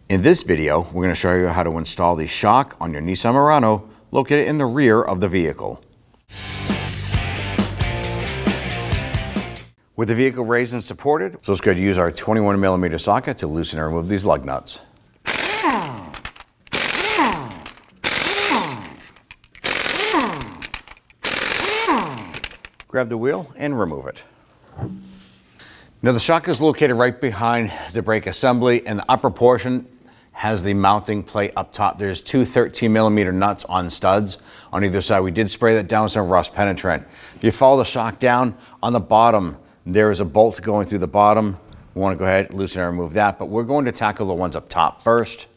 In this video, we're going to show you how to install the shock on your Nissan Murano located in the rear of the vehicle. With the vehicle raised and supported, so let's go ahead and use our 21mm socket to loosen and remove these lug nuts. Grab the wheel and remove it. Now the shock is located right behind the brake assembly, and the upper portion has the mounting plate up top. There's two 13mm nuts on studs on either side. We did spray that down with some rust penetrant. If you follow the shock down, on the bottom, there is a bolt going through the bottom. We want to go ahead, loosen and remove that, but we're going to tackle the ones up top first.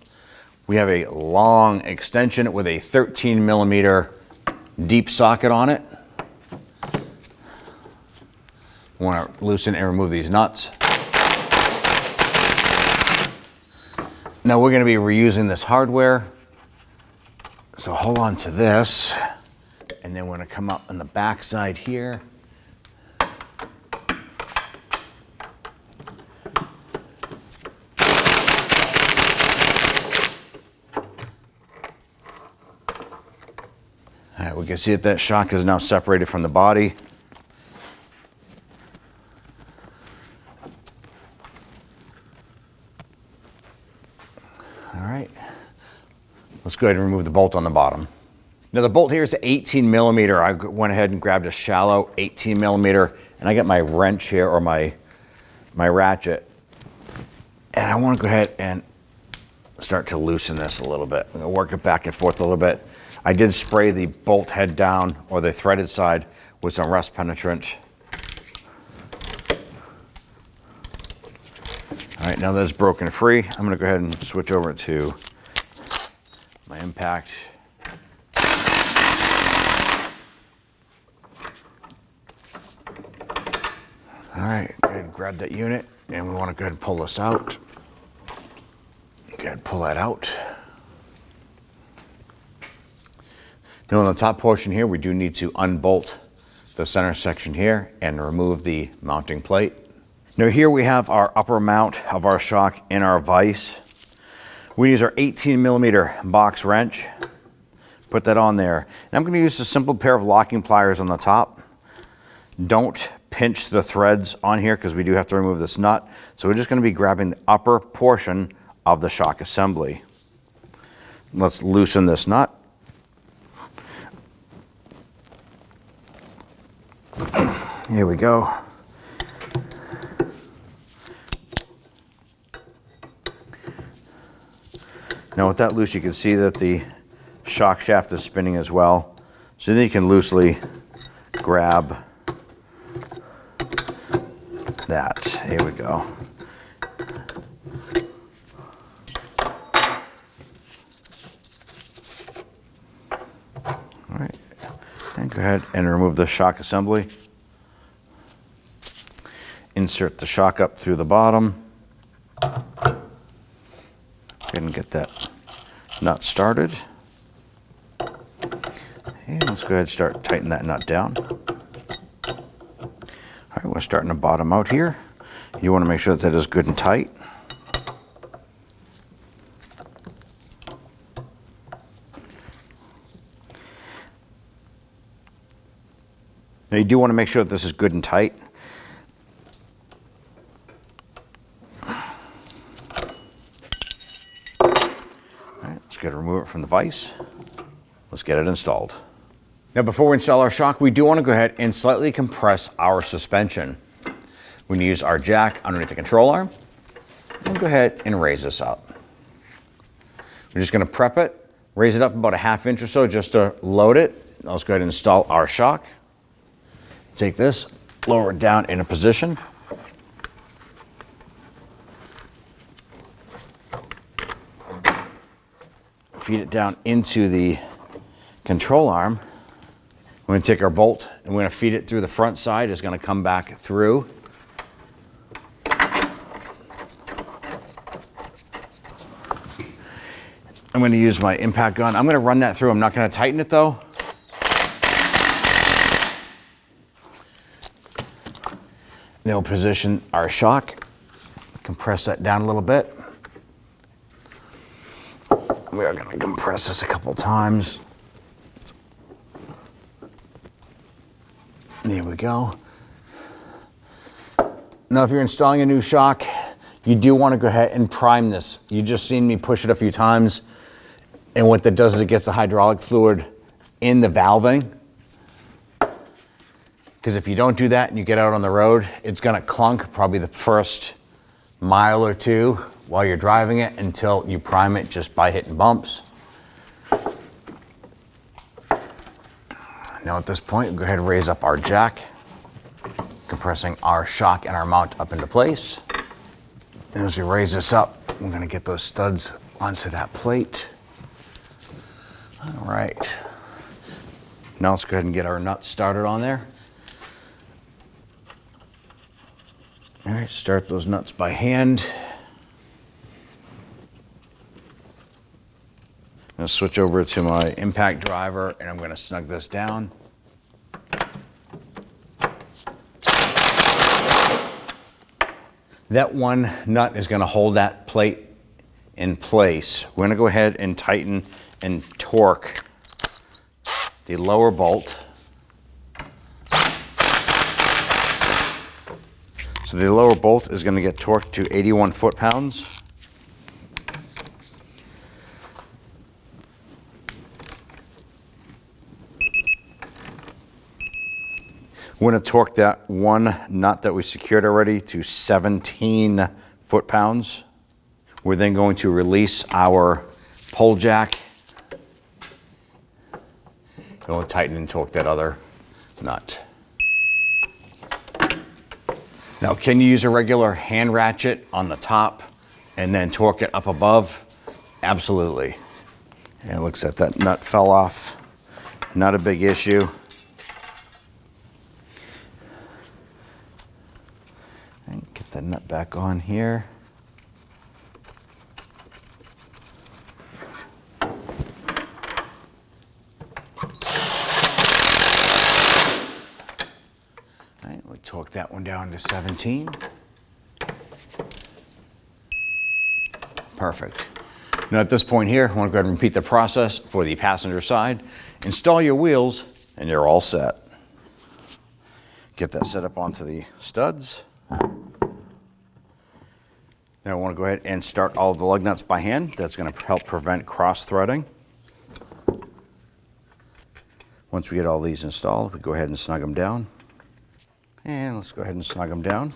We have a long extension with a 13mm deep socket on it. We want to loosen and remove these nuts. Now we're going to be reusing this hardware, so hold on to this, and then we're going to come up on the back side here. All right, we can see that shock is now separated from the body. All right, let's go ahead and remove the bolt on the bottom. Now the bolt here is 18mm. I went ahead and grabbed a shallow 18mm, and I got my wrench here, or my ratchet, and I want to go ahead and start to loosen this a little bit. I'm going to work it back and forth a little bit. I did spray the bolt head down, or the threaded side, with some rust penetrant. All right, now that it's broken free, I'm going to go ahead and switch over to my impact. All right, go ahead and grab that unit, and we want to go ahead and pull this out. Go ahead and pull that out. Now on the top portion here, we do need to unbolt the center section here and remove the mounting plate. Now here we have our upper mount of our shock in our vise. We use our 18mm box wrench, put that on there. And I'm going to use a simple pair of locking pliers on the top. Don't pinch the threads on here because we do have to remove this nut. So we're just going to be grabbing the upper portion of the shock assembly. Let's loosen this nut. Here we go. Now with that loose, you can see that the shock shaft is spinning as well. So then you can loosely grab that. Here we go. All right, and go ahead and remove the shock assembly. Insert the shock up through the bottom. And get that nut started. And let's go ahead and start tightening that nut down. All right, we're starting to bottom out here. You want to make sure that is good and tight. Now you do want to make sure that this is good and tight. Got to remove it from the vise. Let's get it installed. Now before we install our shock, we do want to go ahead and slightly compress our suspension. We're going to use our jack underneath the control arm and go ahead and raise this up. We're just going to prep it, raise it up about a ½ inch or so just to load it. Now let's go ahead and install our shock. Take this, lower it down in a position. Feed it down into the control arm. We're going to take our bolt and we're going to feed it through the front side. It's going to come back through. I'm going to use my impact gun. I'm going to run that through. I'm not going to tighten it though. Then we'll position our shock, compress that down a little bit. We are going to compress this a couple times. There we go. Now, if you're installing a new shock, you do want to go ahead and prime this. You just seen me push it a few times, and what that does is it gets the hydraulic fluid in the valving. Because if you don't do that and you get out on the road, it's going to clunk probably the first mile or two while you're driving it until you prime it just by hitting bumps. Now at this point, we'll go ahead and raise up our jack, compressing our shock and our mount up into place. And as we raise this up, we're going to get those studs onto that plate. All right. Now let's go ahead and get our nuts started on there. All right, start those nuts by hand. I'm going to switch over to my impact driver and I'm going to snug this down. That one nut is going to hold that plate in place. We're going to go ahead and tighten and torque the lower bolt. So the lower bolt is going to get torqued to 81 foot-pounds. We're going to torque that one nut that we secured already to 17 foot-pounds. We're then going to release our pull jack. And we'll tighten and torque that other nut. Now, can you use a regular hand ratchet on the top and then torque it up above? Absolutely. And it looks like that nut fell off. Not a big issue. And get that nut back on here. Torque that one down to 17. Perfect. Now at this point here, I want to go ahead and repeat the process for the passenger side. Install your wheels and you're all set. Get that set up onto the studs. Now I want to go ahead and start all of the lug nuts by hand. That's going to help prevent cross-threading. Once we get all these installed, we go ahead and snug them down. And let's go ahead and snug them down.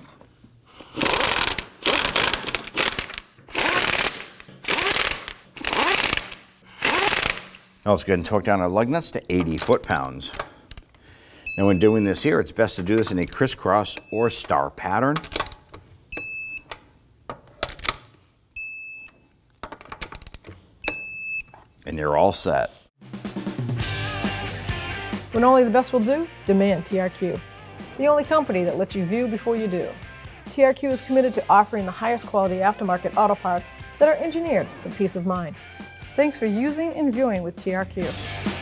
Now let's go ahead and torque down our lug nuts to 80 foot-pounds. Now when doing this here, it's best to do this in a crisscross or star pattern. And you're all set. When only the best will do, demand TRQ. The only company that lets you view before you do. TRQ is committed to offering the highest quality aftermarket auto parts that are engineered for peace of mind. Thanks for using and viewing with TRQ.